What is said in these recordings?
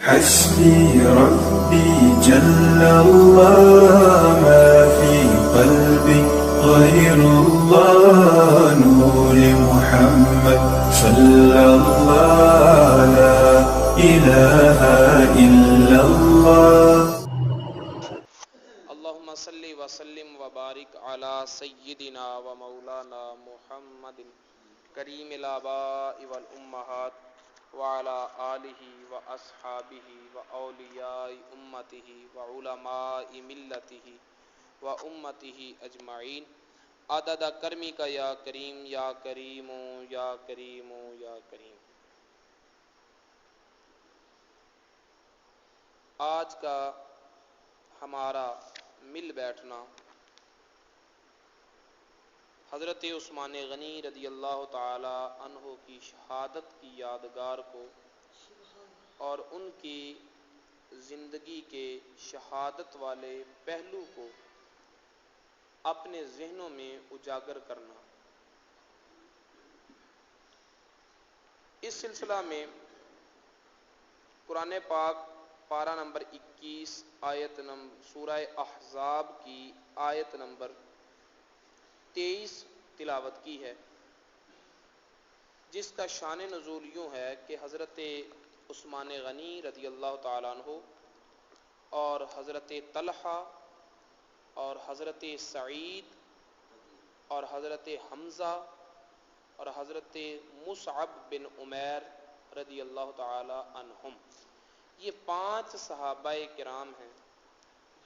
حسبي ربي جل الله ما في قلبي غير الله نور محمد صلى الله لا إله إلا الله. اللهم صل وسلم وبارك على سيدنا ومولانا محمد کریم الآباء والأمہات وعلى آلہ وأصحابہ وأولیاء امتہ وعلماء ملتہ وامتہ اجمعین عدد کرمک یا کریم یا کریم یا کریم یا کریم. آج کا ہمارا مل بیٹھنا حضرت عثمان غنی رضی اللہ تعالی عنہ کی شہادت کی یادگار کو اور ان کی زندگی کے شہادت والے پہلو کو اپنے ذہنوں میں اجاگر کرنا. اس سلسلہ میں قرآن پاک پارہ نمبر 21 آیت سورہ احزاب کی آیت نمبر 23 تلاوت کی ہے، جس کا شان نزول یوں ہے کہ حضرت عثمان غنی رضی اللہ تعالیٰ عنہ اور حضرت طلحہ اور حضرت سعید اور حضرت حمزہ اور حضرت مصعب بن عمیر رضی اللہ تعالیٰ عنہم، یہ 5 صحابہ کرام ہیں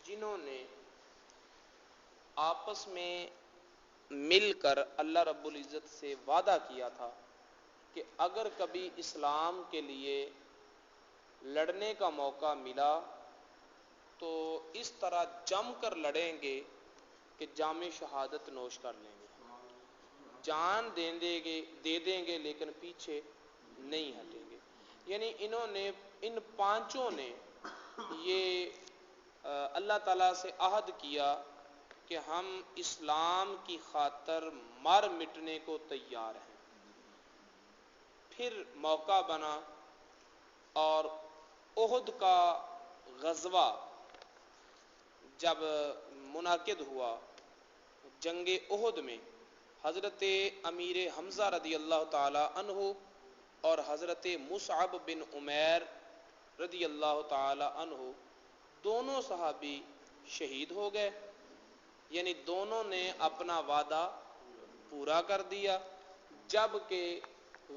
جنہوں نے آپس میں مل کر اللہ رب العزت سے وعدہ کیا تھا کہ اگر کبھی اسلام کے لیے لڑنے کا موقع ملا تو اس طرح جم کر لڑیں گے کہ جام شہادت نوش کر لیں گے، جان دے دیں گے لیکن پیچھے نہیں ہٹیں گے. یعنی انہوں نے ان 5 نے یہ اللہ تعالیٰ سے عہد کیا کہ ہم اسلام کی خاطر مر مٹنے کو تیار ہیں. پھر موقع بنا اور احد کا غزوہ جب منعقد ہوا، جنگ احد میں حضرت امیر حمزہ رضی اللہ تعالی عنہ اور حضرت مصعب بن عمیر رضی اللہ تعالی عنہ دونوں صحابی شہید ہو گئے. یعنی دونوں نے اپنا وعدہ پورا کر دیا، جبکہ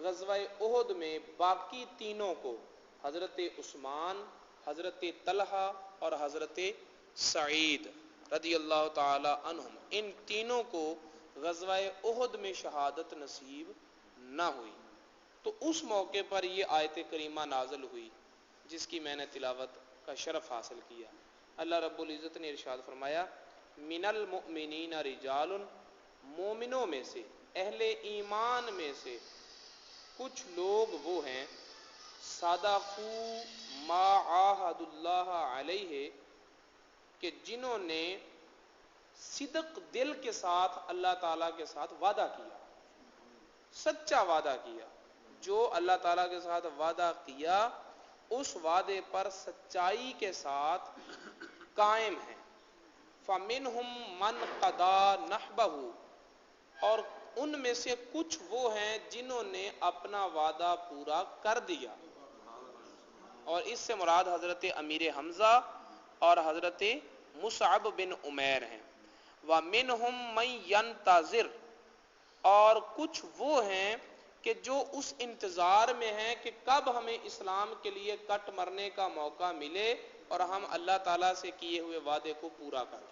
غزوہ احد میں باقی تینوں کو حضرت عثمان، حضرت طلحہ اور حضرت سعید رضی اللہ تعالی عنہم، ان تینوں کو غزوہ احد میں شہادت نصیب نہ ہوئی. تو اس موقع پر یہ آیت کریمہ نازل ہوئی جس کی میں نے تلاوت کا شرف حاصل کیا. اللہ رب العزت نے ارشاد فرمایا من المؤمنین رجال، مومنوں میں سے، اہل ایمان میں سے کچھ لوگ وہ ہیں صدقوا ما عاہدوا اللہ علیہ، کہ جنہوں نے صدق دل کے ساتھ اللہ تعالیٰ کے ساتھ وعدہ کیا، سچا وعدہ کیا. جو اللہ تعالیٰ کے ساتھ وعدہ کیا اس وعدے پر سچائی کے ساتھ قائم ہیں. فَمِنْهُمْ مَنْ قَضَى نَحْبَهُ، اور ان میں سے کچھ وہ ہیں جنہوں نے اپنا وعدہ پورا کر دیا. اور اس سے مراد حضرت امیر حمزہ اور حضرت مصعب بن عمیر ہیں. وَمِنْهُمْ مَنْ يَنْتَظِرُ، اور کچھ وہ ہیں کہ جو اس انتظار میں ہیں کہ کب ہمیں اسلام کے لیے کٹ مرنے کا موقع ملے اور ہم اللہ تعالیٰ سے کیے ہوئے وعدے کو پورا کر دیں.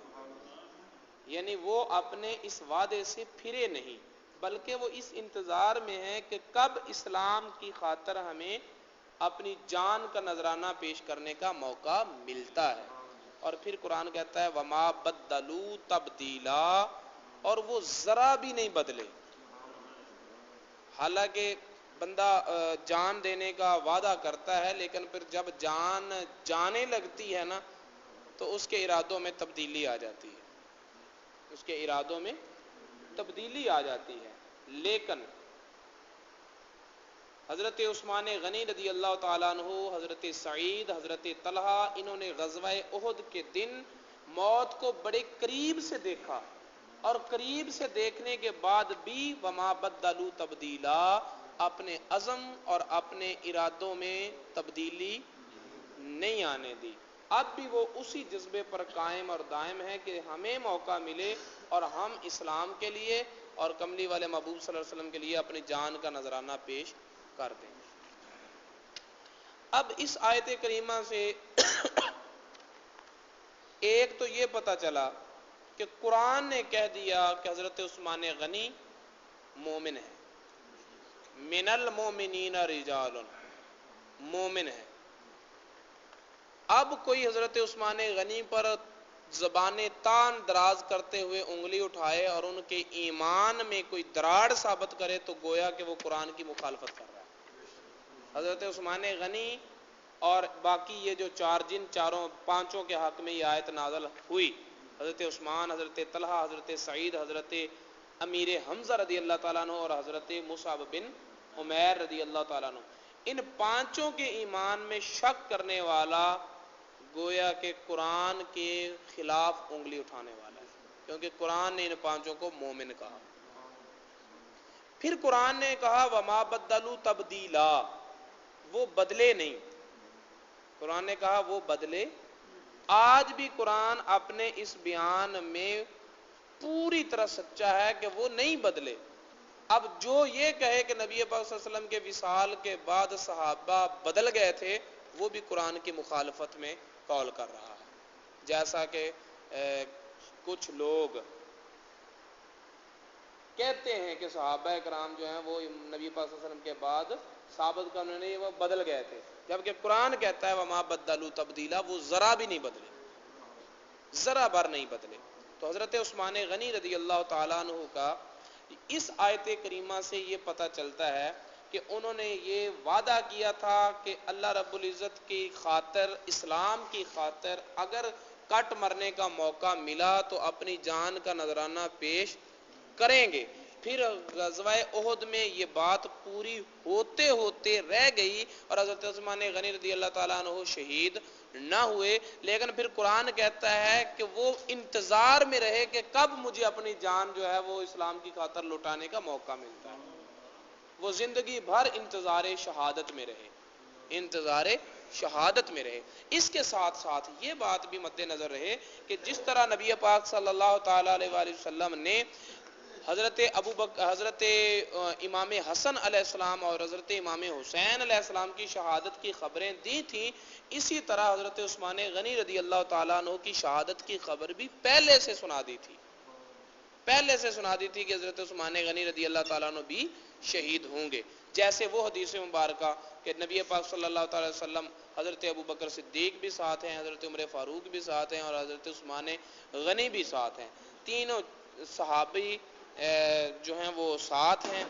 یعنی وہ اپنے اس وعدے سے پھرے نہیں، بلکہ وہ اس انتظار میں ہیں کہ کب اسلام کی خاطر ہمیں اپنی جان کا نذرانہ پیش کرنے کا موقع ملتا ہے. اور پھر قرآن کہتا ہے وما بدلوا تبدیلا، اور وہ ذرا بھی نہیں بدلے. حالانکہ بندہ جان دینے کا وعدہ کرتا ہے لیکن پھر جب جان جانے لگتی ہے نا تو اس کے ارادوں میں تبدیلی آ جاتی ہے، اس کے ارادوں میں تبدیلی آ جاتی ہے. لیکن حضرت عثمان غنی رضی اللہ تعالیٰ عنہ، حضرت سعید، حضرت طلحہ، انہوں نے غزوہ احد کے دن موت کو بڑے قریب سے دیکھا، اور قریب سے دیکھنے کے بعد بھی وما بدلوا تبدیلا، اپنے عزم اور اپنے ارادوں میں تبدیلی نہیں آنے دی۔ اب بھی وہ اسی جذبے پر قائم اور دائم ہے کہ ہمیں موقع ملے اور ہم اسلام کے لیے اور کملی والے محبوب صلی اللہ علیہ وسلم کے لیے اپنی جان کا نذرانہ پیش کر دیں۔ اب اس آیت کریمہ سے ایک تو یہ پتہ چلا کہ قرآن نے کہہ دیا کہ حضرت عثمان غنی مومن ہے، من المومنین رجال، مومن ہے۔ اب کوئی حضرت عثمان غنی پر زبان تان دراز کرتے ہوئے انگلی اٹھائے اور ان کے ایمان میں کوئی دراڑ ثابت کرے تو گویا کہ وہ قرآن کی مخالفت کر رہا ہے۔ حضرت عثمان غنی اور باقی یہ جو پانچوں کے حق میں یہ آیت نازل ہوئی، حضرت عثمان، حضرت طلحہ، حضرت سعید، حضرت امیر حمزہ رضی اللہ تعالیٰ عنہ اور حضرت مصعب بن عمیر رضی اللہ تعالیٰ عنہ، ان پانچوں کے ایمان میں شک کرنے والا گویا کہ قرآن کے خلاف انگلی اٹھانے والا ہے، کیونکہ قرآن نے ان پانچوں کو مومن کہا۔ پھر قرآن نے کہا وما بدلوا تبدیلا، وہ بدلے نہیں۔ قرآن نے کہا وہ بدلے۔ آج بھی قرآن اپنے اس بیان میں پوری طرح سچا ہے کہ وہ نہیں بدلے۔ اب جو یہ کہے کہ نبی پاک صلی اللہ علیہ وسلم کے وصال کے بعد صحابہ بدل گئے تھے، وہ بھی قرآن کی مخالفت میں قول کر رہا ہے۔ جیسا کہ کچھ لوگ کہتے ہیں کہ صحابہ کرام جو ہیں وہ نبی پاک صلی اللہ علیہ وسلم کے بعد ثابت کرنے نہیں، وہ بدل گئے تھے، جبکہ قرآن کہتا ہے وما بدلوا تبدیلا، وہ ذرا بھی نہیں بدلے، ذرا بھر نہیں بدلے۔ تو حضرت عثمان غنی رضی اللہ تعالیٰ عنہ کا اس آیت کریمہ سے یہ پتہ چلتا ہے کہ انہوں نے یہ وعدہ کیا تھا کہ اللہ رب العزت کی خاطر، اسلام کی خاطر اگر کٹ مرنے کا موقع ملا تو اپنی جان کا نذرانہ پیش کریں گے۔ پھر غزوہ احد میں یہ بات پوری ہوتے ہوتے رہ گئی اور حضرت عثمان غنی رضی اللہ تعالیٰ عنہ شہید نہ ہوئے، لیکن پھر قرآن کہتا ہے کہ وہ انتظار میں رہے کہ کب مجھے اپنی جان جو ہے وہ اسلام کی خاطر لوٹانے کا موقع ملتا ہے۔ وہ زندگی بھر انتظار شہادت میں رہے، انتظار شہادت میں رہے۔ اس کے ساتھ ساتھ یہ بات بھی مد نظر رہے کہ جس طرح نبی پاک صلی اللہ تعالیٰ علیہ وآلہ وسلم نے حضرت امام حسن علیہ السلام اور حضرت امام حسین علیہ السلام کی شہادت کی خبریں دی تھیں، اسی طرح حضرت عثمان غنی رضی اللہ تعالیٰ عنہ کی شہادت کی خبر بھی پہلے سے سنا دی تھی، پہلے سے سنا دی تھی کہ حضرت عثمان غنی رضی اللہ تعالیٰ عنہ بھی شہید ہوں گے۔ جیسے وہ حدیث مبارکہ کہ نبی پاک صلی اللہ تعالی وسلم، حضرت ابوبکر صدیق بھی ساتھ ہیں، حضرت عمر فاروق بھی ساتھ ہیں اور حضرت عثمان غنی بھی ساتھ ہیں، تینوں صحابی جو ہیں وہ ساتھ ہیں۔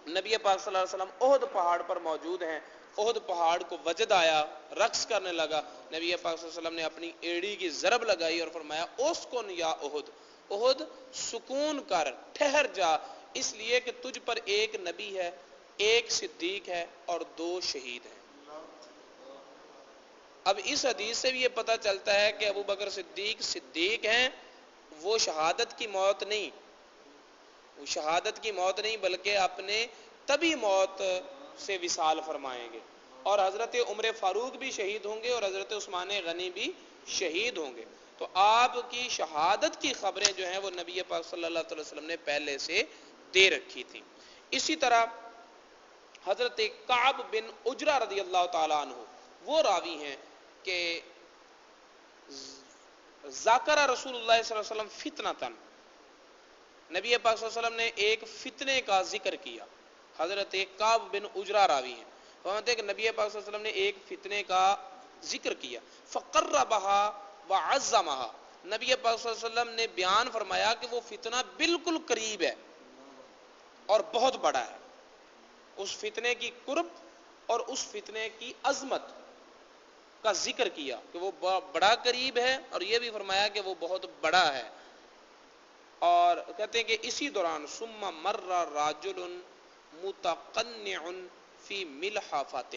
نبی پاک صلی اللہ علیہ وسلم احد پہاڑ پر موجود ہیں، احد پہاڑ کو وجد آیا، رقص کرنے لگا، نبی پاک صلی اللہ علیہ وسلم نے اپنی ایڑی کی ضرب لگائی اور فرمایا اسکن یا احد، احد سکون کر، ٹھہر جا، اس لیے کہ تجھ پر ایک نبی ہے، ایک صدیق ہے اور 2 شہید ہیں۔ اب اس حدیث سے بھی یہ پتہ چلتا ہے کہ ابوبکر صدیق ہیں، وہ شہادت کی موت نہیں، وہ شہادت کی موت نہیں بلکہ اپنے طبی موت سے وصال فرمائیں گے، اور حضرت عمر فاروق بھی شہید ہوں گے اور حضرت عثمان غنی بھی شہید ہوں گے۔ تو آپ کی شہادت کی خبریں جو ہیں وہ نبی پاک صلی اللہ علیہ وسلم نے پہلے سے دے رکھی تھی۔ اسی طرح حضرت کعب بن عجرہ رضی اللہ تعالیٰ عنہ وہ راوی ہیں کہ ذکر رسول اللہ صلی اللہ علیہ وسلم فتنتن، نبی پاک صلی اللہ علیہ وسلم نے ایک فتنے کا ذکر کیا۔ حضرت کعب بن عجرہ راوی ہیں، فرماتے ہیں کہ نبی پاک صلی اللہ علیہ وسلم نے ایک فتنے کا ذکر کیا، فقربها وعظمها، نبی پاک صلی اللہ علیہ وسلم نے بیان فرمایا کہ وہ فتنہ بالکل قریب ہے اور بہت بڑا ہے، اس فتنے کی قرب اور اس فتنے کی عظمت کا ذکر کیا کہ وہ بڑا قریب ہے، اور یہ بھی فرمایا کہ وہ بہت بڑا ہے۔ اور کہتے ہیں کہ اسی دوران ثم مر راجل متقنع فی ملحافۃ.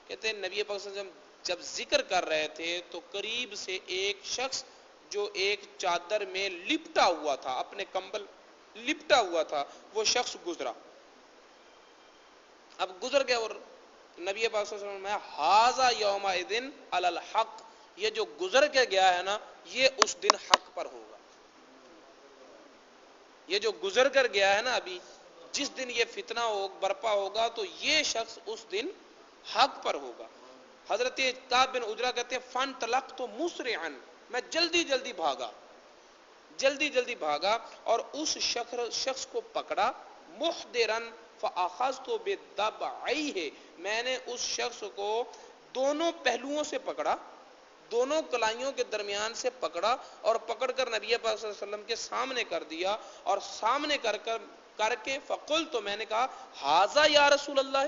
کہتے ہیں نبی پاک صلی اللہ علیہ وسلم جب ذکر کر رہے تھے تو قریب سے ایک شخص جو ایک چادر میں لپٹا ہوا تھا، اپنے کمبل لپٹا ہوا تھا، وہ شخص گزرا. اب گزر گیا اور نبی پاک صلی اللہ علیہ وسلم نے ھذا یومئذ علی الحق، یہ جو گزر کے گیا ہے نا یہ اس دن حق پر ہوگا. یہ جو گزر کر گیا ہے نا ابھی، جس دن یہ فتنہ برپا ہوگا تو یہ شخص اس دن حق پر ہوگا. حضرت کعب بن عجرہ کہتے ہیں فانطلقت مسرعا، میں جلدی جلدی بھاگا اور اس شخص کو پکڑا. محضرا فاخذت بضبعیہ، میں نے اس شخص کو دونوں پہلوؤں سے پکڑا، دونوں کلائیوں کے درمیان سے پکڑا اور پکڑ کر نبی پاک صلی اللہ علیہ وسلم کے سامنے کر دیا. اور سامنے کر کے فقلت، تو میں نے کہا ھذا یا رسول اللہ،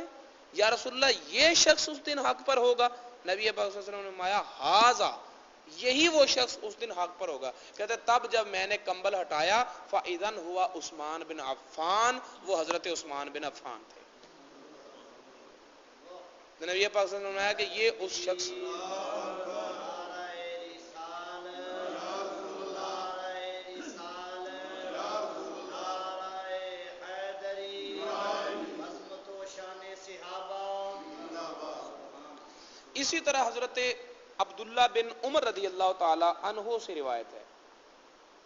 یا رسول اللہ یہ شخص اس دن حق پر ہوگا. نبی پاک صلی اللہ علیہ وسلم نے فرمایا ھذا، یہی وہ شخص اس دن حق پر ہوگا. کہتے تب جب میں نے کمبل ہٹایا فاذا ہوا عثمان بن عفان، وہ حضرت عثمان بن عفان تھے. نبی پاک صلی اللہ علیہ وسلم نے فرمایا کہ یہ اس شخص اسی طرح حضرت عبداللہ بن عمر رضی اللہ تعالی عنہ سے روایت ہے،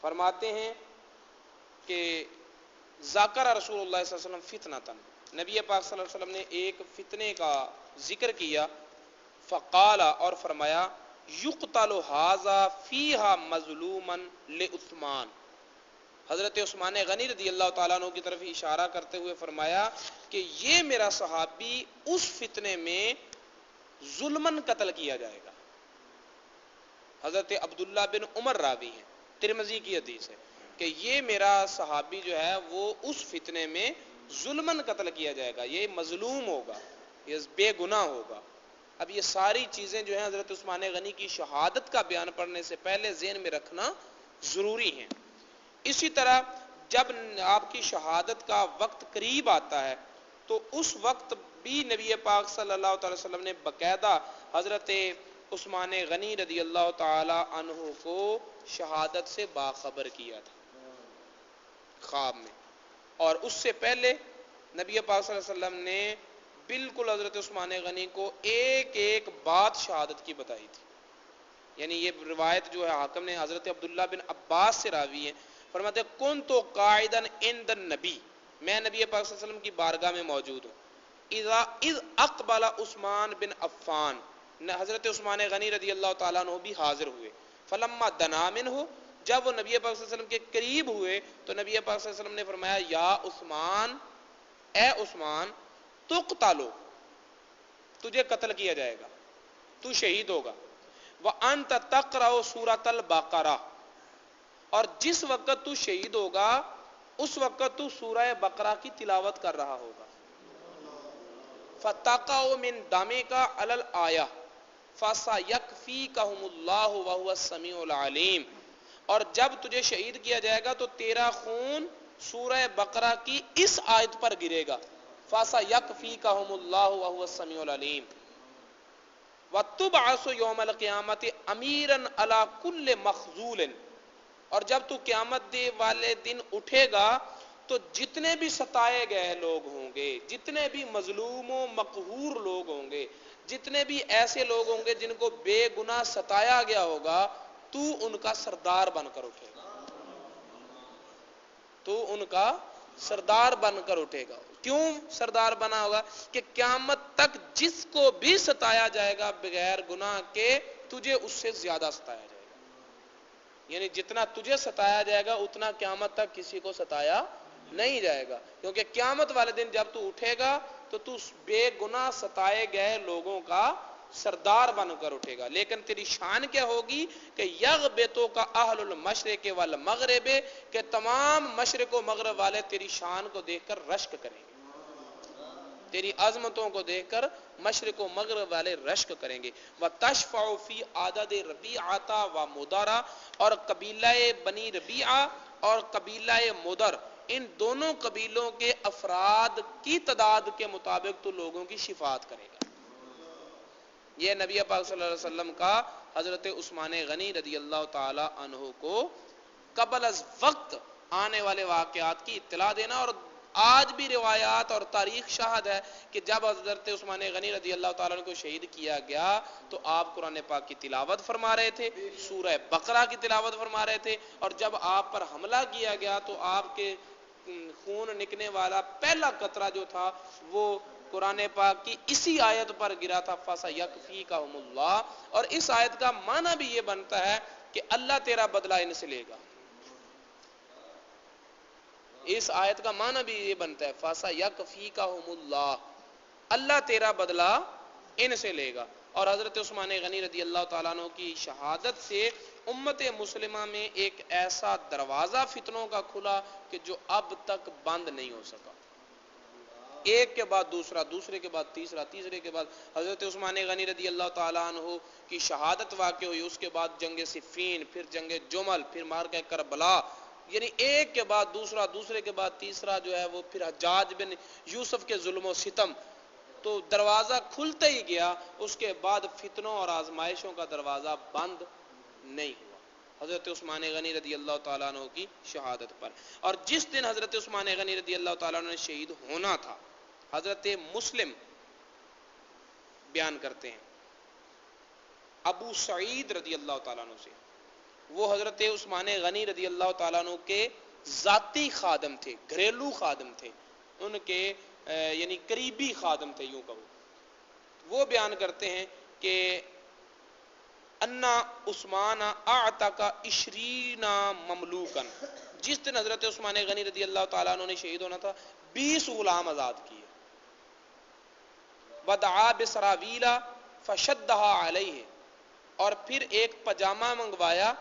فرماتے ہیں کہ ذکر رسول اللہ صلی اللہ علیہ وسلم فتنتن، نبی پاک صلی اللہ علیہ وسلم نے ایک فتنے کا ذکر کیا. فقال، اور فرمایا یقتل ھذا فیہا مظلوما لعثمان. حضرت عثمان غنی رضی اللہ تعالیٰ عنہ کی طرف اشارہ کرتے ہوئے فرمایا کہ یہ میرا صحابی اس فتنے میں ظلمن قتل کیا جائے گا. حضرت عبداللہ بن عمر راوی ہیں، ترمذی کی حدیث ہے کہ یہ میرا صحابی جو ہے وہ اس فتنے میں ظلمن قتل کیا جائے گا، یہ مظلوم ہوگا، یہ بے گناہ ہوگا. اب یہ ساری چیزیں جو ہیں حضرت عثمان غنی کی شہادت کا بیان پڑھنے سے پہلے ذہن میں رکھنا ضروری ہیں. اسی طرح جب آپ کی شہادت کا وقت قریب آتا ہے تو اس وقت بھی نبی پاک صلی اللہ تعالی وسلم نے باقاعدہ حضرت عثمان غنی رضی اللہ تعالی عنہ کو شہادت سے باخبر کیا تھا خواب میں. اور اس سے پہلے نبی پاک صلی اللہ علیہ وسلم نے بالکل حضرت عثمان غنی کو ایک ایک بات شہادت کی بتائی تھی. یعنی یہ روایت جو ہے حاکم نے حضرت عبداللہ بن عباس سے راوی ہے، فرماتے ہیں کنت قاعدا عند النبی، میں نبی پاک صلی اللہ علیہ وسلم کی بارگاہ میں موجود ہوں. اذ اقبل عثمان بن عفان، حضرت عثمان غنی رضی اللہ تعالیٰ عنہ بھی حاضر ہوئے. فلما دنا منہ، جب وہ نبی پاک صلی اللہ علیہ وسلم کے قریب ہوئے تو نبی پاک صلی اللہ علیہ وسلم نے فرمایا یا عثمان، اے عثمان، تقتلو، تجھے قتل کیا جائے گا، تو شہید ہوگا. وانت تقرأ سورۃ البقرہ، اور جس وقت تو شہید ہوگا اس وقت تو سورہ بقرہ کی تلاوت کر رہا ہوگا. فتقع من دمک علی الآیہ فسیکفیکہم اللہ وہو السمیع العلیم، اور جب تجھے شہید کیا جائے گا تو تیرا خون سورہ بقرہ کی اس آیت پر گرے گا. فسیکفیکہم اللہ وہو السمیع العلیم. وتبعث یوم القیامت امیرا علی کل مخذول، اور جب تو قیامت دے والے دن اٹھے گا تو جتنے بھی ستائے گئے لوگ ہوں گے، جتنے بھی مظلوم و مقہور لوگ ہوں گے، جتنے بھی ایسے لوگ ہوں گے جن کو بے گناہ ستایا گیا ہوگا، تو ان کا سردار بن کر اٹھے گا، تو ان کا سردار بن کر اٹھے گا. کیوں سردار بنا ہوگا؟ کہ قیامت تک جس کو بھی ستایا جائے گا بغیر گناہ کے، تجھے اس سے زیادہ ستایا جائے گا. یعنی جتنا تجھے ستایا جائے گا اتنا قیامت تک کسی کو ستایا نہیں جائے گا، کیونکہ قیامت والے دن جب تو اٹھے گا تو تو بے گناہ ستائے گئے لوگوں کا سردار بن کر اٹھے گا. لیکن تیری شان کیا ہوگی کہ یغبطو کا اہل المشرق والمغرب، کہ تمام مشرق و مغرب والے تیری شان کو دیکھ کر رشک کریں گے، تیری عظمتوں کو دیکھ کر مشرق و مغرب والے رشک کریں گے. وتشفع فی عدد ربیعہ و مدرہ، اور قبیلہ بنی ربیعہ اور قبیلہ مدر ان دونوں قبیلوں کے افراد کی تعداد کے مطابق تو لوگوں کی شفاعت کرے گا. یہ نبی پاک صلی اللہ علیہ وسلم کا حضرت عثمان غنی رضی اللہ تعالی عنہ کو قبل از وقت آنے والے واقعات کی اطلاع دینا. اور آج بھی روایات اور تاریخ شاہد ہے کہ جب حضرت عثمان غنی رضی اللہ تعالیٰ عنہ کو شہید کیا گیا تو آپ قرآن پاک کی تلاوت فرما رہے تھے, سورہ بقرہ کی تلاوت فرما رہے تھے, اور جب آپ پر حملہ کیا گیا تو آپ کے خون نکلنے والا پہلا قطرہ جو تھا وہ قرآن پاک کی اسی آیت پر گرا تھا, فَسَيَكْفِيكَهُمُ اللَّهُ. اور اس آیت کا معنی بھی یہ بنتا ہے کہ اللہ تیرا بدلہ ان سے لے گا. اس آیت کا معنی بھی یہ بنتا ہے فَسَيَكْفِيكَهُمُ اللَّهُ, اللہ تیرا بدلہ ان سے لے گا. اور حضرت عثمان غنی رضی اللہ تعالیٰ عنہ کی شہادت سے امت مسلمہ میں ایک ایسا دروازہ فتنوں کا کھلا کہ جو اب تک بند نہیں ہو سکا. ایک کے بعد دوسرا, دوسرے کے بعد تیسرا, تیسرے کے بعد حضرت عثمان غنی رضی اللہ تعالیٰ عنہ کی شہادت واقع ہوئی. اس کے بعد جنگ صفین, پھر جنگ جمل, پھر مارکہ کربلا, یعنی ایک کے بعد دوسرا, دوسرے کے بعد تیسرا جو ہے وہ پھر حجاج بن یوسف کے ظلم و ستم. تو دروازہ کھلتا ہی گیا, اس کے بعد فتنوں اور آزمائشوں کا دروازہ بند نہیں ہوا حضرت عثمان غنی رضی اللہ تعالیٰ عنہ کی شہادت پر. اور جس دن حضرت عثمان غنی رضی اللہ تعالیٰ عنہ نے شہید ہونا تھا, حضرت مسلم بیان کرتے ہیں ابو سعید رضی اللہ تعالیٰ عنہ سے, وہ حضرت عثمان غنی رضی اللہ تعالیٰ عنہ کے ذاتی خادم تھے, گھریلو خادم تھے, ان کے یعنی قریبی خادم تھے یوں کہو. وہ بیان کرتے ہیں کہ انا عثمان اعتق 20 مملوکن, جس دن حضرت عثمان غنی رضی اللہ تعالیٰ عنہ نے شہید ہونا تھا 20 غلام آزاد کیے. ودعا بسراویل فشدها علیہ, اور پھر ایک پجامہ منگوایا,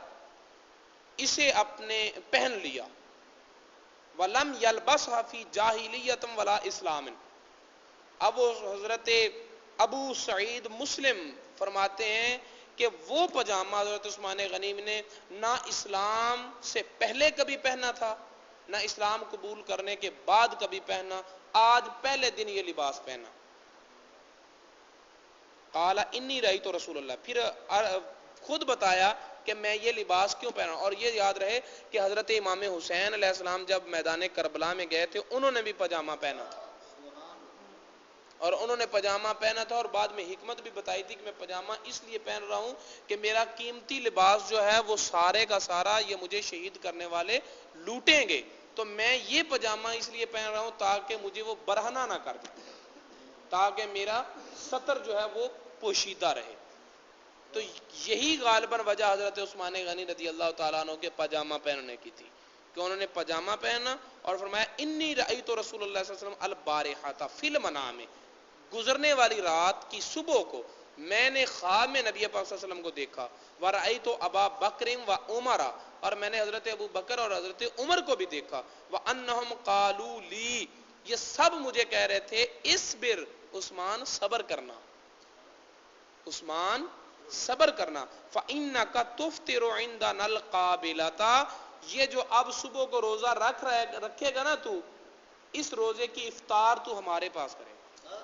اسے اپنے پہن لیا. ولم یلبسها فی جاہلیت ولا اسلام. اب حضرت ابو سعید مسلم فرماتے ہیں کہ وہ پجامہ حضرت عثمان غنی نے نہ اسلام سے پہلے کبھی پہنا تھا, نہ اسلام قبول کرنے کے بعد کبھی پہنا, آج پہلے دن یہ لباس پہنا. قال انی رأیت رسول اللہ, پھر خود بتایا کہ میں یہ لباس کیوں پہنا. اور یہ یاد رہے کہ حضرت امام حسین علیہ السلام جب میدان کربلا میں گئے تھے انہوں نے بھی پجامہ پہنا تھا, اور انہوں نے پجامہ پہنا تھا, اور بعد میں حکمت بھی بتائی تھی کہ میں پجامہ اس لیے پہن رہا ہوں کہ میرا قیمتی لباس جو ہے وہ سارے کا سارا یہ مجھے شہید کرنے والے لوٹیں گے, تو میں یہ پجامہ اس لیے پہن رہا ہوں تاکہ مجھے وہ برہنہ نہ کر دیں, تاکہ میرا سطر جو ہے وہ پوشیدہ رہے. تو یہی غالباً وجہ حضرت عثمان غنی رضی اللہ تعالیٰ عنہ کے پجامہ پہننے کی تھی کہ انہوں نے پجامہ پہنا اور فرمایا انی رأیت رسول اللہ صلی اللہ علیہ وسلم البارحہ فی المنام, گزرنے والی رات کی صبح کو میں نے خواب میں نبی پاک صلی اللہ علیہ وسلم کو دیکھا. ورأیت ابا بکر و عمر, اور میں نے حضرت ابو بکر اور حضرت عمر کو بھی دیکھا. وانہم قالوا لی, یہ سب مجھے کہہ رہے تھے اصبر عثمان, صبر کرنا, عثمان صبر کرنا. فإنک تفطر عندنا القابلۃ, یہ جو اب صبح کو روزہ رکھے گا نا تو, اس روزے کی افطار تو ہمارے پاس کرے گا,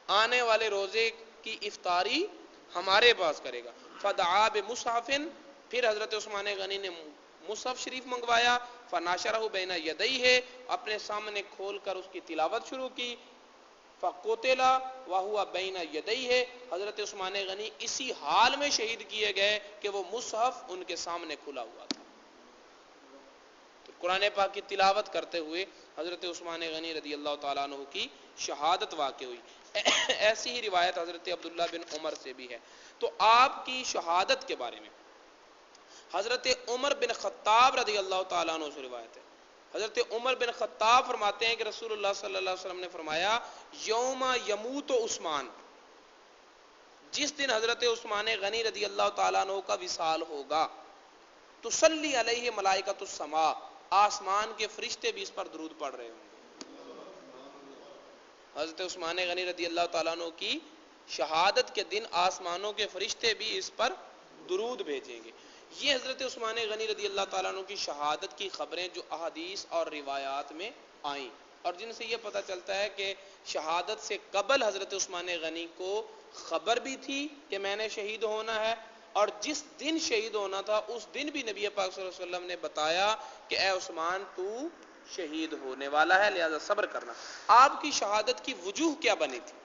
آنے والے روزے کی افطاری ہمارے پاس کرے گا. فدعا بمصحف, پھر حضرت عثمان غنی نے مصحف شریف منگوایا. فناشرہ بین یدیہ, اپنے سامنے کھول کر اس کی تلاوت شروع کی. فقتل وهو بین یدیہ, حضرت عثمان غنی اسی حال میں شہید کیے گئے کہ وہ مصحف ان کے سامنے کھلا ہوا تھا. تو قرآن پاک کی تلاوت کرتے ہوئے حضرت عثمان غنی رضی اللہ تعالیٰ عنہ کی شہادت واقع ہوئی. ایسی ہی روایت حضرت عبداللہ بن عمر سے بھی ہے. تو آپ کی شہادت کے بارے میں حضرت عمر بن خطاب رضی اللہ تعالیٰ عنہ سے روایت ہے. حضرت عمر بن خطاب فرماتے ہیں کہ رسول اللہ صلی اللہ علیہ وسلم نے فرمایا یوم یموت عثمان, جس دن حضرت عثمان غنی رضی اللہ تعالیٰ عنہ کا وصال ہوگا, تصلی علیہ ملائکۃ السماء, آسمان کے فرشتے بھی اس پر درود پڑھ رہے ہوں گے. حضرت عثمان غنی رضی اللہ تعالیٰ عنہ کی شہادت کے دن آسمانوں کے فرشتے بھی اس پر درود بھیجیں گے. یہ حضرت عثمان غنی رضی اللہ تعالیٰ عنہ کی شہادت کی خبریں جو احادیث اور روایات میں آئیں، اور جن سے یہ پتہ چلتا ہے کہ شہادت سے قبل حضرت عثمان غنی کو خبر بھی تھی کہ میں نے شہید ہونا ہے، اور جس دن شہید ہونا تھا اس دن بھی نبی پاک صلی اللہ علیہ وسلم نے بتایا کہ اے عثمان تو شہید ہونے والا ہے، لہذا صبر کرنا۔ آپ کی شہادت کی وجوہ کیا بنی تھی؟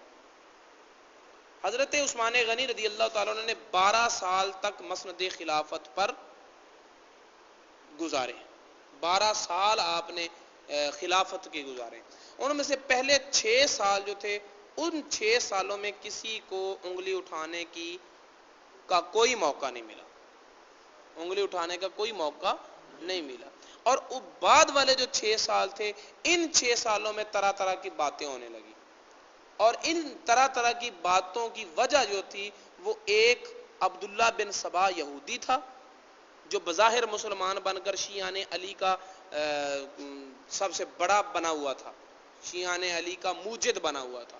حضرت عثمان غنی رضی اللہ تعالیٰ عنہ نے 12 سال تک مسند خلافت پر گزارے، 12 سال آپ نے خلافت کے گزارے۔ ان میں سے پہلے 6 سال جو تھے، ان 6 سالوں میں کسی کو انگلی اٹھانے کا کوئی موقع نہیں ملا، انگلی اٹھانے کا کوئی موقع نہیں ملا۔ اور بعد والے جو 6 سال تھے، ان 6 سالوں میں طرح طرح کی باتیں ہونے لگی، اور ان طرح طرح کی باتوں کی وجہ جو تھی وہ ایک عبداللہ بن سبا یہودی تھا جو بظاہر مسلمان بن کر شیعان علی کا سب سے بڑا بنا ہوا تھا، شیعان علی کا موجد بنا ہوا تھا،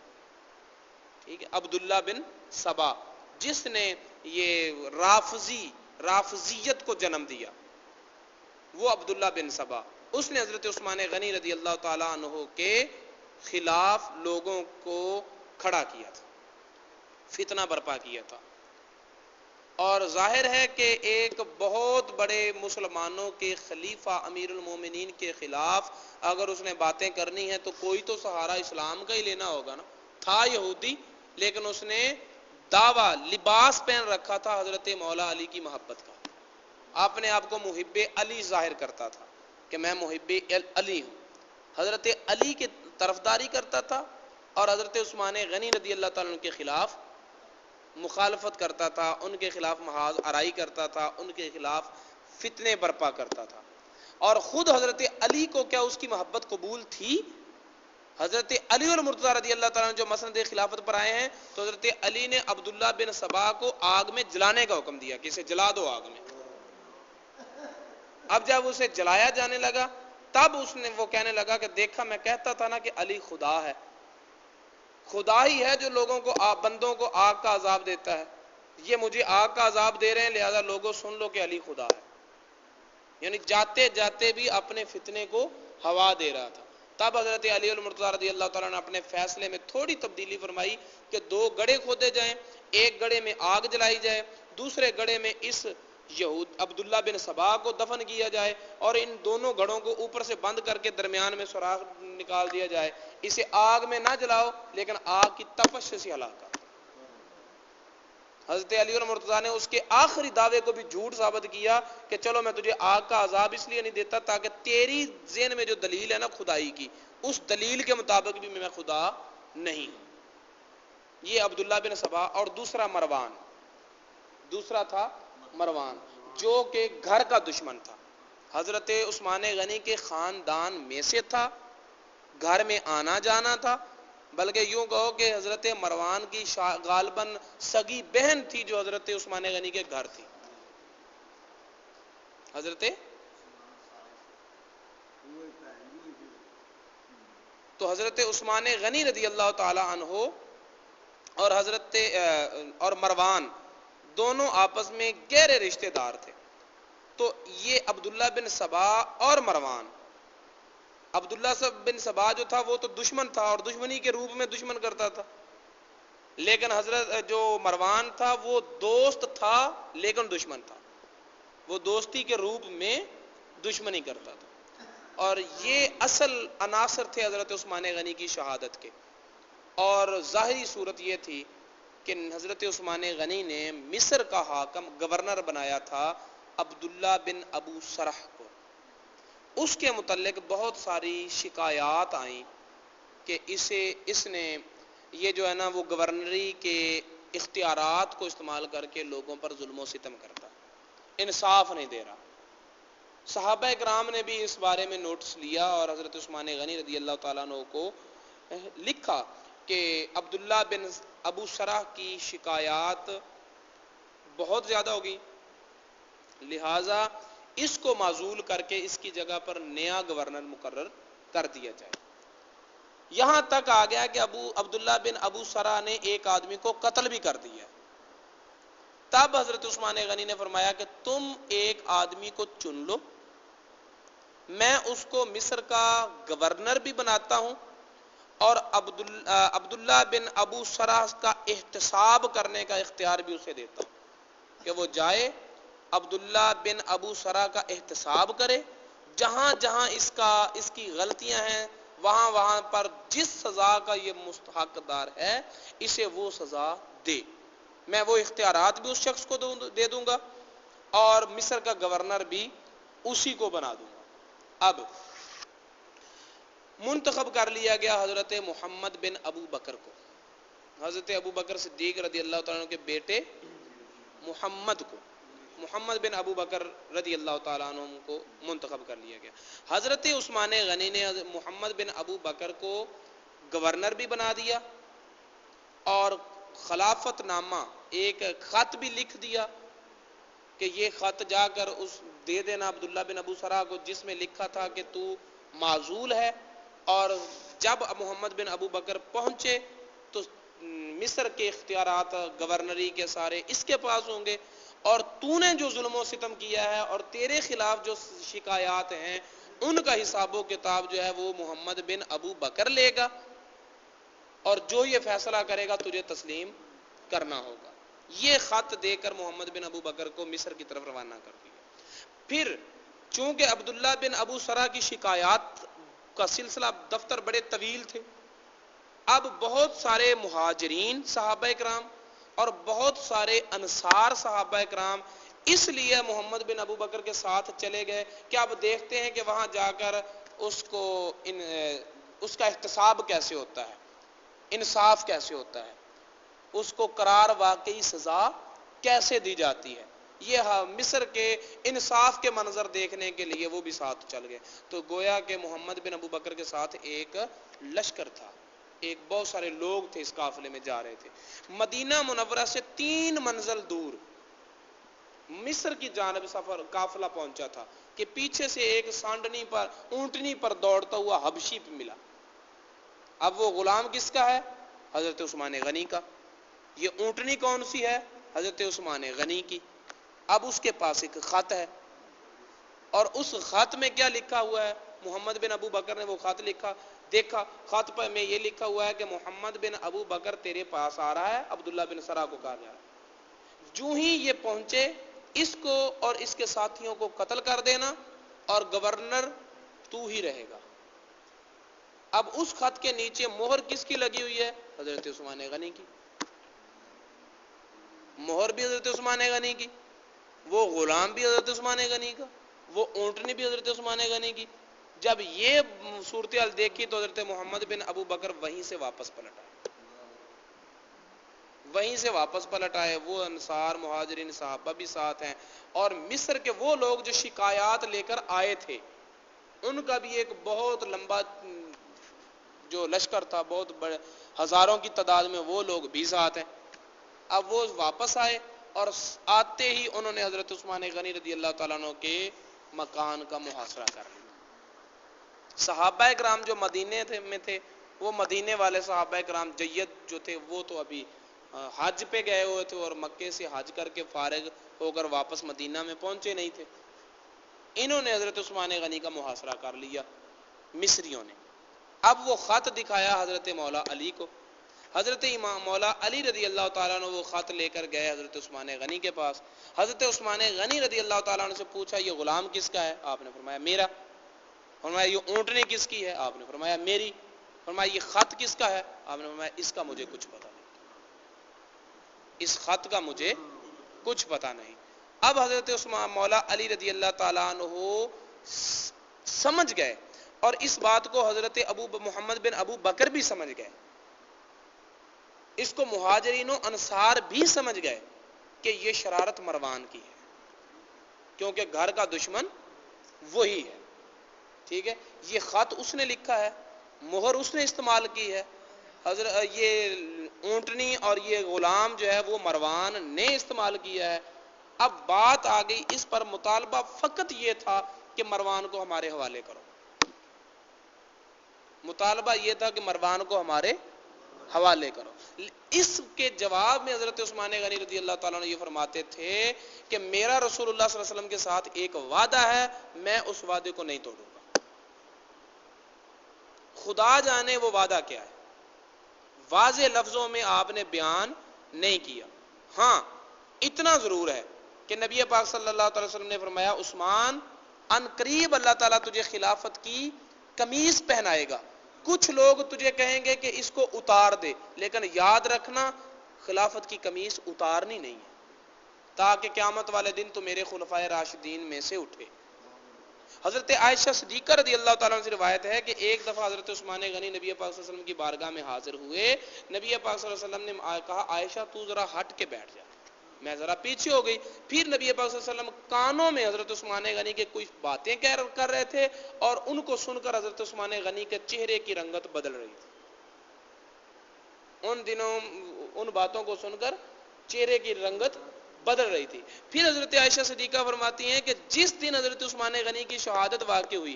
ٹھیک ہے، عبداللہ بن سبا، جس نے یہ رافضیت کو جنم دیا، وہ عبداللہ بن سبا، اس نے حضرت عثمان غنی رضی اللہ تعالیٰ عنہ کے خلاف لوگوں کو کھڑا کیا تھا، فتنہ برپا کیا تھا۔ اور ظاہر ہے کہ ایک بہت بڑے مسلمانوں کے خلیفہ امیر المومنین کے خلاف اگر اس نے باتیں کرنی ہیں تو کوئی تو سہارا اسلام کا ہی لینا ہوگا نا۔ تھا یہودی لیکن اس نے دعویٰ لباس پہن رکھا تھا حضرت مولا علی کی محبت کا، اپنے آپ کو محب علی ظاہر کرتا تھا کہ میں محب علی ہوں، حضرت علی کی طرفداری کرتا تھا، اور حضرت عثمان غنی رضی اللہ تعالیٰ عنہ کے خلاف مخالفت کرتا تھا، ان کے خلاف محاذ آرائی کرتا تھا، ان کے خلاف فتنے برپا کرتا تھا۔ اور خود حضرت علی کو کیا اس کی محبت قبول تھی؟ حضرت علی المرتضیٰ رضی اللہ تعالیٰ عنہ جو مسند خلافت پر آئے ہیں تو حضرت علی نے عبداللہ بن سبا کو آگ میں جلانے کا حکم دیا کہ اسے جلا دو آگ میں۔ اب جب اسے جلایا جانے لگا تب اس نے وہ کہنے لگا کہ دیکھا میں کہتا تھا نا کہ علی خدا ہے، خدا ہی ہے جو لوگوں کو بندوں کو آگ کا عذاب دیتا ہے، یہ مجھے آگ کا عذاب دے رہے ہیں لہذا لوگوں سن لو کہ علی خدا ہے، یعنی جاتے جاتے بھی اپنے فتنے کو ہوا دے رہا تھا۔ تب حضرت علی المرتضیٰ رضی اللہ تعالیٰ نے اپنے فیصلے میں تھوڑی تبدیلی فرمائی کہ 2 گڑھے کھودے جائیں، ایک گڑھے میں آگ جلائی جائے، دوسرے گڑھے میں اس عبداللہ بن سبا کو دفن کیا جائے، اور ان دونوں گڑھوں کو اوپر سے بند کر کے درمیان میں سوراخ نکال دیا جائے، اسے آگ میں نہ جلاؤ لیکن آگ کی تپش سے ہلاکا۔ حضرت علی المرتضیٰ نے اس کے آخری دعوے کو بھی جھوٹ ثابت کیا کہ چلو میں تجھے آگ کا عذاب اس لیے نہیں دیتا تاکہ تیری ذہن میں جو دلیل ہے نا خدائی کی، اس دلیل کے مطابق بھی میں خدا نہیں ہوں۔ یہ عبداللہ بن سبا، اور دوسرا مروان، دوسرا تھا مروان جو کہ گھر کا دشمن تھا، حضرت عثمان غنی کے خاندان میں سے تھا، گھر میں آنا جانا تھا، بلکہ یوں کہو کہ حضرت مروان کی غالباً سگی بہن تھی جو حضرت عثمان غنی کے گھر تھی، تو حضرت عثمان غنی رضی اللہ تعالی عنہ اور مروان دونوں آپس میں گہرے رشتہ دار تھے۔ تو یہ عبداللہ بن سبا اور مروان، عبداللہ بن سبا جو تھا وہ تو دشمن تھا اور دشمنی کے روپ میں دشمن کرتا تھا، لیکن حضرت جو مروان تھا وہ دوست تھا لیکن دشمن تھا، وہ دوستی کے روپ میں دشمنی کرتا تھا۔ اور یہ اصل عناصر تھے حضرت عثمان غنی کی شہادت کے۔ اور ظاہری صورت یہ تھی کہ حضرت عثمان غنی نے مصر کا حاکم گورنر بنایا تھا عبداللہ بن ابو سرح کو، اس کے متعلق بہت ساری شکایات آئیں کہ اس نے یہ جو ہے نا وہ گورنری کے اختیارات کو استعمال کر کے لوگوں پر ظلم و ستم کرتا، انصاف نہیں دے رہا۔ صحابہ کرام نے بھی اس بارے میں نوٹس لیا اور حضرت عثمان غنی رضی اللہ تعالیٰ عنہ کو لکھا کہ عبداللہ بن ابو سرح کی شکایات بہت زیادہ ہوگی، لہٰذا اس کو معزول کر کے اس کی جگہ پر نیا گورنر مقرر کر دیا جائے۔ یہاں تک آ گیا کہ عبداللہ بن ابو سرح نے ایک آدمی کو قتل بھی کر دیا۔ تب حضرت عثمان غنی نے فرمایا کہ تم ایک آدمی کو چن لو، میں اس کو مصر کا گورنر بھی بناتا ہوں اور عبداللہ بن ابو سرح کا احتساب کرنے کا اختیار بھی اسے دیتا ہوں کہ وہ جائے عبداللہ بن ابو سرح کا احتساب کرے، جہاں جہاں اس کی غلطیاں ہیں وہاں وہاں پر جس سزا کا یہ مستحق دار ہے اسے وہ سزا دے، میں وہ اختیارات بھی اس شخص کو دے دوں گا اور مصر کا گورنر بھی اسی کو بنا دوں گا۔ اب منتخب کر لیا گیا حضرت محمد بن ابو بکر کو، حضرت ابو بکر صدیق رضی اللہ تعالیٰ عنہ کے بیٹے محمد کو، محمد بن ابو بکر رضی اللہ تعالیٰ عنہ کو منتخب کر لیا گیا۔ حضرت عثمان غنی نے محمد بن ابو بکر کو گورنر بھی بنا دیا اور خلافت نامہ ایک خط بھی لکھ دیا کہ یہ خط جا کر اس دے دینا عبداللہ بن ابو سرح کو، جس میں لکھا تھا کہ تو معزول ہے، اور جب محمد بن ابو بکر پہنچے تو مصر کے اختیارات گورنری کے سارے اس کے پاس ہوں گے، اور تو نے جو ظلم و ستم کیا ہے اور تیرے خلاف جو شکایات ہیں ان کا حساب و کتاب جو ہے وہ محمد بن ابو بکر لے گا، اور جو یہ فیصلہ کرے گا تجھے تسلیم کرنا ہوگا۔ یہ خط دے کر محمد بن ابو بکر کو مصر کی طرف روانہ کر دیا۔ پھر چونکہ عبداللہ بن ابو سرح کی شکایات کا سلسلہ دفتر بڑے طویل تھے، اب بہت سارے مہاجرین صحابہ کرام اور بہت سارے انصار صحابہ کرام اس لیے محمد بن ابو بکر کے ساتھ چلے گئے کہ اب دیکھتے ہیں کہ وہاں جا کر اس کا احتساب کیسے ہوتا ہے، انصاف کیسے ہوتا ہے، اس کو قرار واقعی سزا کیسے دی جاتی ہے۔ یہ مصر کے انصاف کے منظر دیکھنے کے لیے وہ بھی ساتھ چل گئے۔ تو گویا کہ محمد بن ابو بکر کے ساتھ ایک لشکر تھا، ایک بہت سارے لوگ تھے اس قافلے میں جا رہے تھے۔ مدینہ منورہ سے 3 منزل دور مصر کی جانب سفر قافلہ پہنچا تھا کہ پیچھے سے ایک سانڈنی پر اونٹنی پر دوڑتا ہوا حبشی پہ ملا۔ اب وہ غلام کس کا ہے؟ حضرت عثمان غنی کا۔ یہ اونٹنی کون سی ہے؟ حضرت عثمان غنی کی۔ اب اس کے پاس ایک خط ہے، اور اس خط میں کیا لکھا ہوا ہے؟ محمد بن ابو بکر نے وہ خط لکھا، دیکھا خط پر میں یہ لکھا ہوا ہے کہ محمد بن ابو بکر تیرے پاس آ رہا ہے، عبداللہ بن سرح کو کہا جا رہا ہے، جو ہی یہ پہنچے اس کو اور اس کے ساتھیوں کو قتل کر دینا اور گورنر تو ہی رہے گا۔ اب اس خط کے نیچے مہر کس کی لگی ہوئی ہے؟ حضرت عثمان غنی کی۔ مہر بھی حضرت عثمان غنی کی، وہ غلام بھی حضرت عثمان غنی کا، وہ اونٹنی بھی حضرت عثمان غنی کی۔ جب یہ صورتحال دیکھی تو حضرت محمد بن ابو بکر وہیں سے واپس پلٹ آئے، وہ انصار مہاجرین صحابہ بھی ساتھ ہیں، اور مصر کے وہ لوگ جو شکایات لے کر آئے تھے ان کا بھی ایک بہت لمبا جو لشکر تھا، بہت بڑے ہزاروں کی تعداد میں وہ لوگ بھی ساتھ ہیں۔ اب وہ واپس آئے اور آتے ہی انہوں نے حضرت عثمان غنی رضی اللہ تعالیٰ عنہ کے مکان کا محاصرہ کر لیا۔ صحابہ کرام جو مدینے میں تھے، وہ مدینے والے صحابہ کرام جید جو تھے وہ تو ابھی حج پہ گئے ہوئے تھے اور مکے سے حج کر کے فارغ ہو کر واپس مدینہ میں پہنچے نہیں تھے۔ انہوں نے حضرت عثمان غنی کا محاصرہ کر لیا مصریوں نے۔ اب وہ خط دکھایا حضرت مولا علی کو، حضرت امام مولا علی رضی اللہ تعالیٰ عنہ وہ خط لے کر گئے حضرت عثمان غنی کے پاس۔ حضرت عثمان غنی رضی اللہ تعالیٰ عنہ سے پوچھا یہ غلام کس کا ہے؟ آپ نے فرمایا میرا۔ فرمایا یہ اونٹنی کس کی ہے؟ آپ نے فرمایا میری۔ فرمایا یہ خط کس کا ہے؟ آپ نے فرمایا اس کا مجھے کچھ پتہ نہیں، اس خط کا مجھے کچھ پتہ نہیں۔ اب حضرت عثمان مولا علی رضی اللہ تعالیٰ عنہ سمجھ گئے، اور اس بات کو حضرت محمد بن ابو بکر بھی سمجھ گئے، اس کو مہاجرین و انصار بھی سمجھ گئے کہ یہ شرارت مروان کی ہے، کیونکہ گھر کا دشمن وہی ہے۔ ٹھیک ہے، یہ خط اس نے لکھا ہے، مہر اس نے استعمال کی ہے، یہ اونٹنی اور یہ غلام جو ہے وہ مروان نے استعمال کیا ہے۔ اب بات آ گئی، اس پر مطالبہ فقط یہ تھا کہ مروان کو ہمارے حوالے کرو، مطالبہ یہ تھا کہ مروان کو ہمارے حوالے کرو. اس کے جواب میں حضرت عثمان غنی رضی اللہ تعالیٰ عنہ یہ فرماتے تھے کہ میرا رسول اللہ صلی اللہ علیہ وسلم کے ساتھ ایک وعدہ ہے، میں اس وعدے کو نہیں توڑوں گا. خدا جانے وہ وعدہ کیا ہے، واضح لفظوں میں آپ نے بیان نہیں کیا. ہاں اتنا ضرور ہے کہ نبی پاک صلی اللہ علیہ وسلم نے فرمایا عثمان ان قریب اللہ تعالیٰ تجھے خلافت کی قمیص پہنائے گا. کچھ لوگ تجھے کہیں گے کہ اس کو اتار دے، لیکن یاد رکھنا خلافت کی قمیص اتارنی نہیں ہے تاکہ قیامت والے دن تو میرے خلفائے راشدین میں سے اٹھے. حضرت عائشہ صدیقہ رضی اللہ تعالیٰ عنہ سے روایت ہے کہ ایک دفعہ حضرت عثمان غنی نبی پاک صلی اللہ علیہ وسلم کی بارگاہ میں حاضر ہوئے. نبی پاک صلی اللہ علیہ وسلم نے کہا عائشہ تو ذرا ہٹ کے بیٹھ جا. میں ذرا پیچھے ہو گئی. پھر نبی پاک صلی اللہ علیہ وسلم کانوں میں حضرت عثمان غنی کے کچھ باتیں کر رہے تھے اور ان کو سن کر حضرت عثمان غنی کے چہرے کی رنگت بدل رہی تھی. ان دنوں ان باتوں کو سن کر چہرے کی رنگت بدل رہی تھی. پھر حضرت عائشہ صدیقہ فرماتی ہیں کہ جس دن حضرت عثمان غنی کی شہادت واقع ہوئی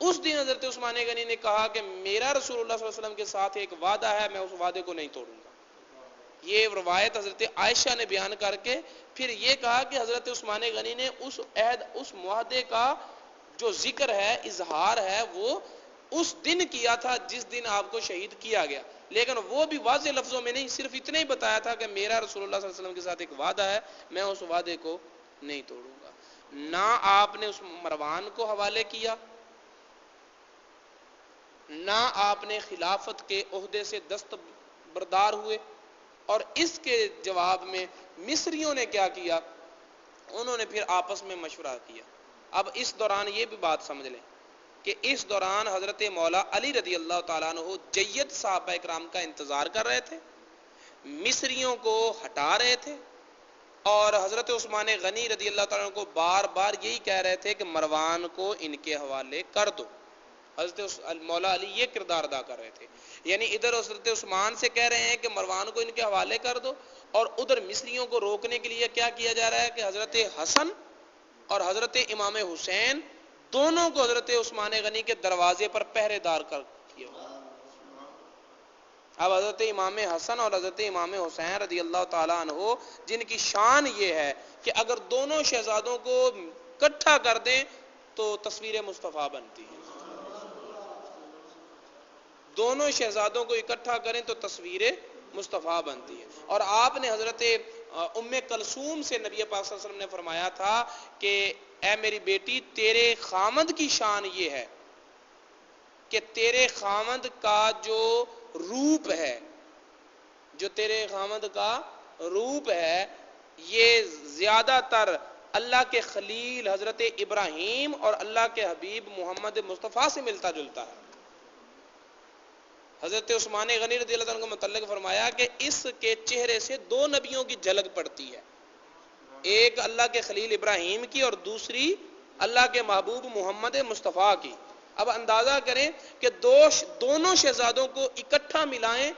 اس دن حضرت عثمان غنی نے کہا کہ میرا رسول اللہ صلی اللہ علیہ وسلم کے ساتھ ایک وعدہ ہے، میں اس وعدے کو نہیں توڑوں گا. یہ روایت حضرت عائشہ نے بیان کر کے پھر یہ کہا کہ حضرت عثمان غنی نے اس عہد اس معاہدے کا جو ذکر ہے اظہار ہے وہ اس دن کیا تھا جس دن آپ کو شہید کیا گیا، لیکن وہ بھی واضح لفظوں میں نہیں، صرف اتنا ہی بتایا تھا کہ میرا رسول اللہ صلی اللہ علیہ وسلم کے ساتھ ایک وعدہ ہے، میں اس وعدے کو نہیں توڑوں گا. نہ آپ نے اس مروان کو حوالے کیا، نہ آپ نے خلافت کے عہدے سے دستبردار ہوئے. اور اس کے جواب میں مصریوں نے کیا کیا، انہوں نے پھر آپس میں مشورہ کیا. اب اس دوران یہ بھی بات سمجھ لیں کہ اس دوران حضرت مولا علی رضی اللہ تعالیٰ عنہ جید صحابہ اکرام کا انتظار کر رہے تھے، مصریوں کو ہٹا رہے تھے، اور حضرت عثمان غنی رضی اللہ تعالیٰ عنہ کو بار بار یہی کہہ رہے تھے کہ مروان کو ان کے حوالے کر دو. حضرت مولا علی یہ کردار ادا کر رہے تھے، یعنی ادھر حضرت عثمان سے کہہ رہے ہیں کہ مروان کو ان کے حوالے کر دو، اور ادھر مصریوں کو روکنے کے لیے کیا کیا جا رہا ہے کہ حضرت حسن اور حضرت امام حسین دونوں کو حضرت عثمان غنی کے دروازے پر پہرے دار کر کیا. اب حضرت امام حسن اور حضرت امام حسین رضی اللہ تعالیٰ عنہ جن کی شان یہ ہے کہ اگر دونوں شہزادوں کو اکٹھا کر دیں تو تصویر مصطفیٰ بنتی ہے، دونوں شہزادوں کو اکٹھا کریں تو تصویر مصطفیٰ بنتی ہے. اور آپ نے حضرت ام کلثوم سے نبی پاک صلی اللہ علیہ وسلم نے فرمایا تھا کہ اے میری بیٹی تیرے خامند کی شان یہ ہے کہ تیرے خامند کا جو روپ ہے، جو تیرے خامند کا روپ ہے یہ زیادہ تر اللہ کے خلیل حضرت ابراہیم اور اللہ کے حبیب محمد مصطفیٰ سے ملتا جلتا ہے. حضرت عثمان غنی رضی اللہ عنہ کو متعلق فرمایا کہ اس کے چہرے سے دو نبیوں کی جھلک پڑتی ہے، ایک اللہ کے خلیل ابراہیم کی اور دوسری اللہ کے محبوب محمد مصطفیٰ کی. اب اندازہ کریں کہ دونوں شہزادوں کو اکٹھا ملائیں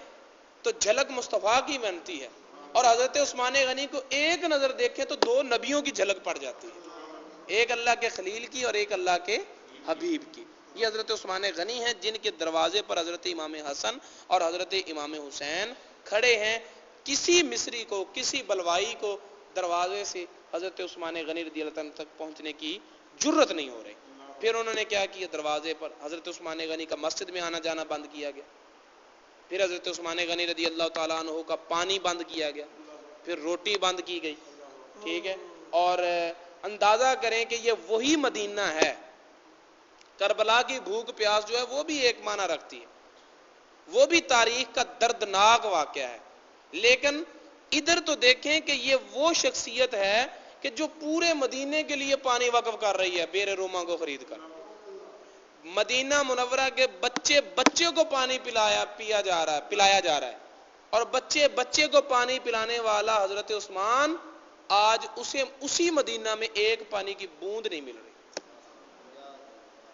تو جھلک مصطفیٰ کی بنتی ہے، اور حضرت عثمان غنی کو ایک نظر دیکھیں تو دو نبیوں کی جھلک پڑ جاتی ہے، ایک اللہ کے خلیل کی اور ایک اللہ کے حبیب کی. یہ حضرت عثمان غنی ہیں جن کے دروازے پر حضرت امام حسن اور حضرت امام حسین کھڑے ہیں. کسی مصری کو، کسی بلوائی کو دروازے سے حضرت عثمان غنی رضی اللہ عنہ تک پہنچنے کی جرت نہیں ہو رہی. پھر انہوں نے کیا کیا، دروازے پر حضرت عثمان غنی کا مسجد میں آنا جانا بند کیا گیا، پھر حضرت عثمان غنی رضی اللہ تعالیٰ عنہ کا پانی بند کیا گیا، پھر روٹی بند کی گئی. ٹھیک ہے، اور اندازہ کریں کہ یہ وہی مدینہ ہے، کربلا کی بھوک پیاس جو ہے وہ بھی ایک معنی رکھتی ہے، وہ بھی تاریخ کا دردناک واقعہ ہے. لیکن ادھر تو دیکھیں کہ یہ وہ شخصیت ہے کہ جو پورے مدینے کے لیے پانی وقف کر رہی ہے بیر روما کو خرید کر. مدینہ منورہ کے بچے کو پانی پلایا جا رہا ہے، اور بچے کو پانی پلانے والا حضرت عثمان آج اسی مدینہ میں ایک پانی کی بوند نہیں مل رہی،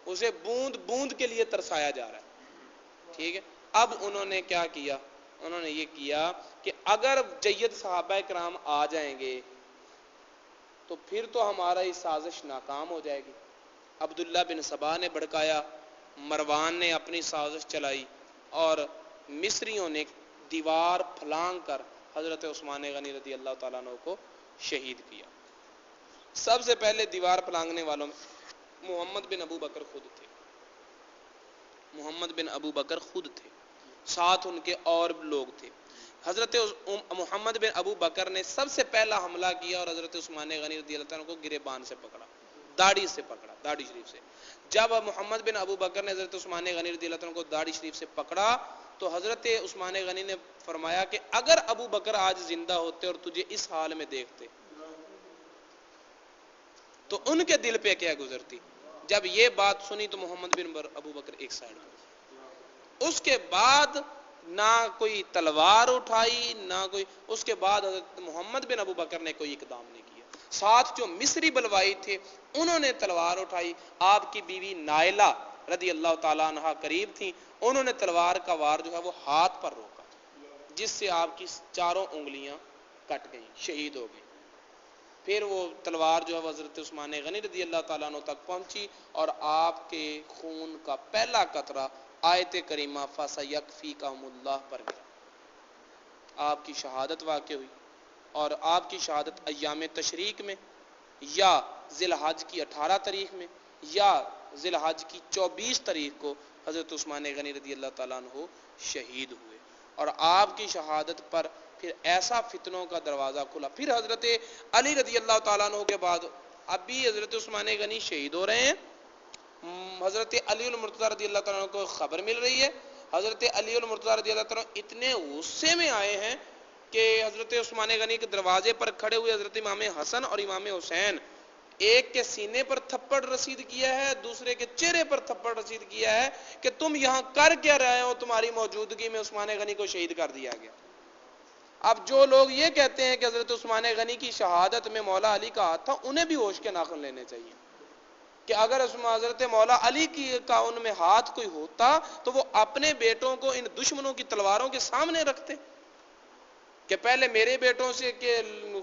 اسے بوند کے لیے ترسایا جا رہا ہے. ٹھیک ہے، اب انہوں نے کیا کیا، انہوں نے یہ کیا کہ اگر جید صحابہ کرام آ جائیں گے تو پھر تو ہمارا یہ سازش ناکام ہو جائے گی. عبداللہ بن سبا نے بھڑکایا، مروان نے اپنی سازش چلائی، اور مصریوں نے دیوار پھلانگ کر حضرت عثمان غنی رضی اللہ تعالیٰ عنہ کو شہید کیا۔ سب سے پہلے دیوار پھلانگنے والوں میں محمد بن ابو بکر خود تھے، محمد بن ابو بکر خود تھے، ساتھ ان کے اور لوگ تھے۔ حضرت محمد بن ابو بکر نے سب سے پہلا حملہ کیا اور حضرت عثمان غنی رضی اللہ تعالیٰ عنہ کو گریبان سے پکڑا، داڑھی سے پکڑا، داڑھی شریف سے۔ جب محمد بن ابو بکر نے حضرت عثمان غنی رضی اللہ تعالیٰ عنہ کو داڑھی شریف سے پکڑا تو حضرت عثمان غنی نے فرمایا کہ اگر ابو بکر آج زندہ ہوتے اور تجھے اس حال میں دیکھتے تو ان کے دل پہ کیا گزرتی۔ جب یہ بات سنی تو محمد بن ابو بکر ایک سائڈ پر، اس کے بعد نہ کوئی تلوار اٹھائی نہ کوئی، اس کے بعد حضرت محمد بن ابو بکر نے کوئی اقدام نہیں کیا۔ ساتھ جو مصری بلوائی تھے انہوں نے تلوار اٹھائی، آپ کی بیوی نائلہ رضی اللہ تعالیٰ عنہ قریب تھیں، انہوں نے تلوار کا وار جو ہے وہ ہاتھ پر روکا، جس سے آپ کی چاروں انگلیاں کٹ گئیں، شہید ہو گئیں۔ پھر وہ تلوار جو ہے حضرت عثمان غنی رضی اللہ تعالیٰ عنہ تک پہنچی اور آپ کے خون کا پہلا قطرہ آیت کریمہ فَسَيَكْفِيكَهُمُ اللَّهُ پر گرا۔ آپ کی شہادت واقع ہوئی، اور آپ کی شہادت ایام تشریق میں یا ذی الحج کی 18 تاریخ میں یا ذی الحج کی 24 تاریخ کو حضرت عثمان غنی رضی اللہ تعالیٰ عنہ شہید ہوئے، اور آپ کی شہادت پر پھر ایسا فتنوں کا دروازہ کھلا۔ پھر حضرت علی رضی اللہ تعالیٰ عنہ کے بعد اب بھی حضرت عثمان غنی شہید ہو رہے ہیں، حضرت علی المرتضیٰ رضی اللہ تعالیٰ عنہ کو خبر مل رہی ہے۔ حضرت علی المرتضیٰ رضی اللہ تعالیٰ عنہ اتنے غصے میں آئے ہیں کہ حضرت عثمان غنی کے دروازے پر کھڑے ہوئے حضرت امام حسن اور امام حسین، ایک کے سینے پر تھپڑ رسید کیا ہے، دوسرے کے چہرے پر تھپڑ رسید کیا ہے کہ تم یہاں کر کیا رہے ہو، تمہاری موجودگی میں عثمان غنی کو شہید کر دیا گیا۔ اب جو لوگ یہ کہتے ہیں کہ حضرت عثمان غنی کی شہادت میں مولا علی کا ہاتھ تھا، انہیں بھی ہوش کے ناخن لینے چاہیے کہ اگر حضرت مولا علی کا ان میں ہاتھ کوئی ہوتا تو وہ اپنے بیٹوں کو ان دشمنوں کی تلواروں کے سامنے رکھتے کہ پہلے میرے بیٹوں سے کہ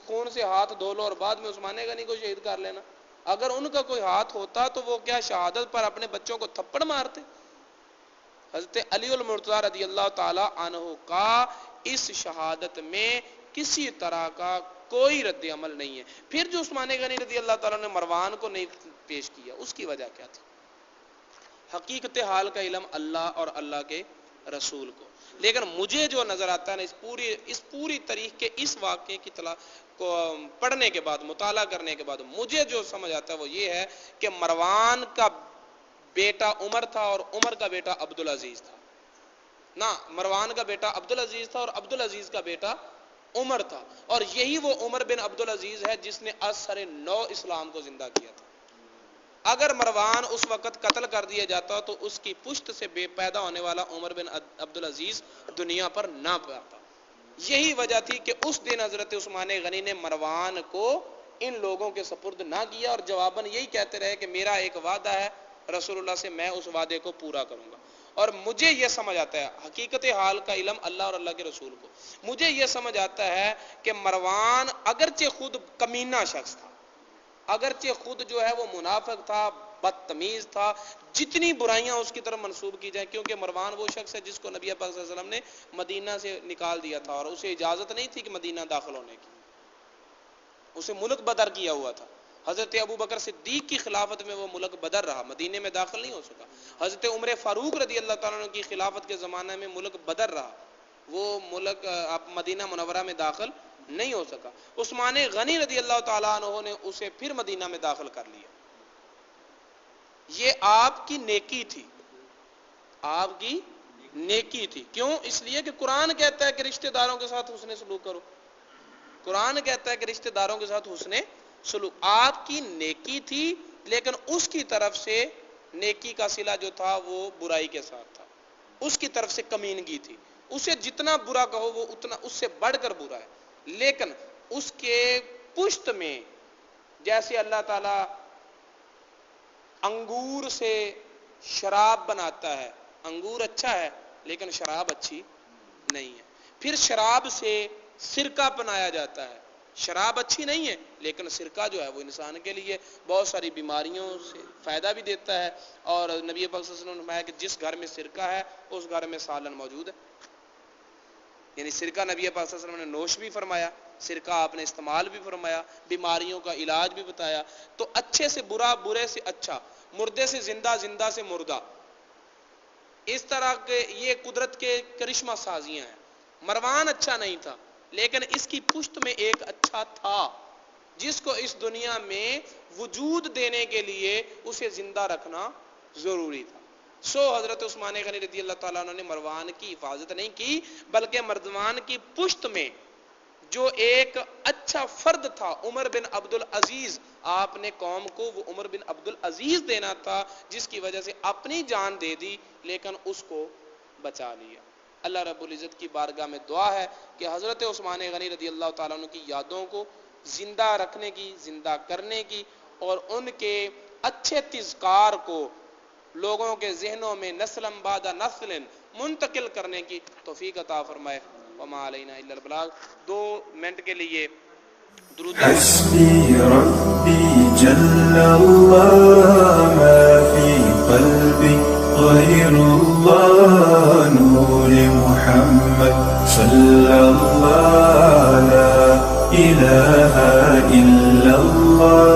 خون سے ہاتھ دھو لو اور بعد میں عثمان غنی کو شہید کر لینا۔ اگر ان کا کوئی ہاتھ ہوتا تو وہ کیا شہادت پر اپنے بچوں کو تھپڑ مارتے؟ حضرت علی المرتضیٰ رضی اللہ تعالی عنہ کا اس شہادت میں کسی طرح کا کوئی رد عمل نہیں ہے۔ پھر جو عثمان غنی رضی اللہ تعالیٰ نے مروان کو نہیں پیش کیا، اس کی وجہ کیا تھی؟ حقیقت حال کا علم اللہ اور اللہ کے رسول کو، لیکن مجھے جو نظر آتا ہے نا اس پوری تاریخ کے اس واقعے کی کو پڑھنے کے بعد، مطالعہ کرنے کے بعد مجھے جو سمجھ آتا ہے وہ یہ ہے کہ مروان کا بیٹا عمر تھا اور عمر کا بیٹا عبدالعزیز تھا، نہ مروان کا بیٹا عبدالعزیز تھا اور عبدالعزیز کا بیٹا عمر تھا، اور یہی وہ عمر بن عبدالعزیز ہے جس نے اثر نو اسلام کو زندہ کیا تھا۔ اگر مروان اس وقت قتل کر دیا جاتا تو اس کی پشت سے بے پیدا ہونے والا عمر بن عبدالعزیز دنیا پر نہ پاتا۔ یہی وجہ تھی کہ اس دن حضرت عثمان غنی نے مروان کو ان لوگوں کے سپرد نہ کیا اور جواباً یہی کہتے رہے کہ میرا ایک وعدہ ہے رسول اللہ سے، میں اس وعدے کو پورا کروں گا۔ اور مجھے یہ سمجھ آتا ہے، حقیقت حال کا علم اللہ اور اللہ کے رسول کو، مجھے یہ سمجھ آتا ہے کہ مروان اگرچہ خود کمینہ شخص تھا، اگرچہ خود جو ہے وہ منافق تھا، بدتمیز تھا، جتنی برائیاں اس کی طرف منسوب کی جائیں، کیونکہ مروان وہ شخص ہے جس کو نبی پاک صلی اللہ علیہ وسلم نے مدینہ سے نکال دیا تھا اور اسے اجازت نہیں تھی کہ مدینہ داخل ہونے کی، اسے ملک بدر کیا ہوا تھا۔ حضرت ابو بکر صدیق کی خلافت میں وہ ملک بدر رہا، مدینے میں داخل نہیں ہو سکا۔ حضرت عمر فاروق رضی اللہ تعالیٰ عنہ کی خلافت کے زمانے میں ملک بدر رہا، وہ ملک مدینہ منورہ میں داخل نہیں ہو سکا۔ عثمان غنی رضی اللہ تعالیٰ عنہ نے اسے پھر مدینہ میں داخل کر لیا۔ یہ آپ کی نیکی تھی، آپ کی نیکی تھی۔ کیوں؟ اس لیے کہ قرآن کہتا ہے کہ رشتہ داروں کے ساتھ حسن سلوک کرو، قرآن کہتا ہے کہ رشتہ داروں کے ساتھ حسن سلوک، آپ کی نیکی تھی، لیکن اس کی طرف سے نیکی کا صلہ جو تھا وہ برائی کے ساتھ تھا، اس کی طرف سے کمینگی تھی، اسے جتنا برا کہو وہ اتنا اس سے بڑھ کر برا ہے، لیکن اس کے پشت میں جیسے اللہ تعالیٰ انگور سے شراب بناتا ہے، انگور اچھا ہے لیکن شراب اچھی نہیں ہے، پھر شراب سے سرکہ بنایا جاتا ہے، شراب اچھی نہیں ہے لیکن سرکہ جو ہے وہ انسان کے لیے بہت ساری بیماریوں سے فائدہ بھی دیتا ہے، اور نبی پاک صلی اللہ علیہ وسلم نے فرمایا کہ جس گھر میں سرکہ ہے اس گھر میں سالن موجود ہے۔ یعنی سرکہ نبی پاک صلی اللہ علیہ وسلم نے نوش بھی فرمایا، سرکہ آپ نے استعمال بھی فرمایا، بیماریوں کا علاج بھی بتایا. تو اچھے سے برا، برے سے اچھا، مردے سے زندہ، زندہ سے مردہ، اس طرح کے یہ قدرت کے کرشمہ سازیاں ہیں. مروان اچھا نہیں تھا لیکن اس کی پشت میں ایک اچھا تھا جس کو اس دنیا میں وجود دینے کے لیے اسے زندہ رکھنا ضروری تھا. حضرت عثمان غنی رضی اللہ تعالیٰ عنہ نے مروان کی حفاظت نہیں کی، بلکہ مروان کی پشت میں جو ایک اچھا فرد تھا عمر بن عبد العزیز، آپ نے قوم کو وہ عمر بن عبد العزیز دینا تھا جس کی وجہ سے اپنی جان دے دی لیکن اس کو بچا لیا. اللہ رب العزت کی بارگاہ میں دعا ہے کہ حضرت عثمان غنی رضی اللہ تعالیٰ عنہ کی یادوں کو زندہ رکھنے کی، زندہ کرنے کی، اور ان کے اچھے تذکار کو لوگوں کے ذہنوں میں نسل بعد نسل منتقل کرنے کی توفیق عطا فرمائے. وما علینا الا البلاغ. 2 منٹ کے لیے درود حسبی ربی جل اللہ ما فی قلبی غیر اللہ نور محمد صلی اللہ لا الہ الا اللہ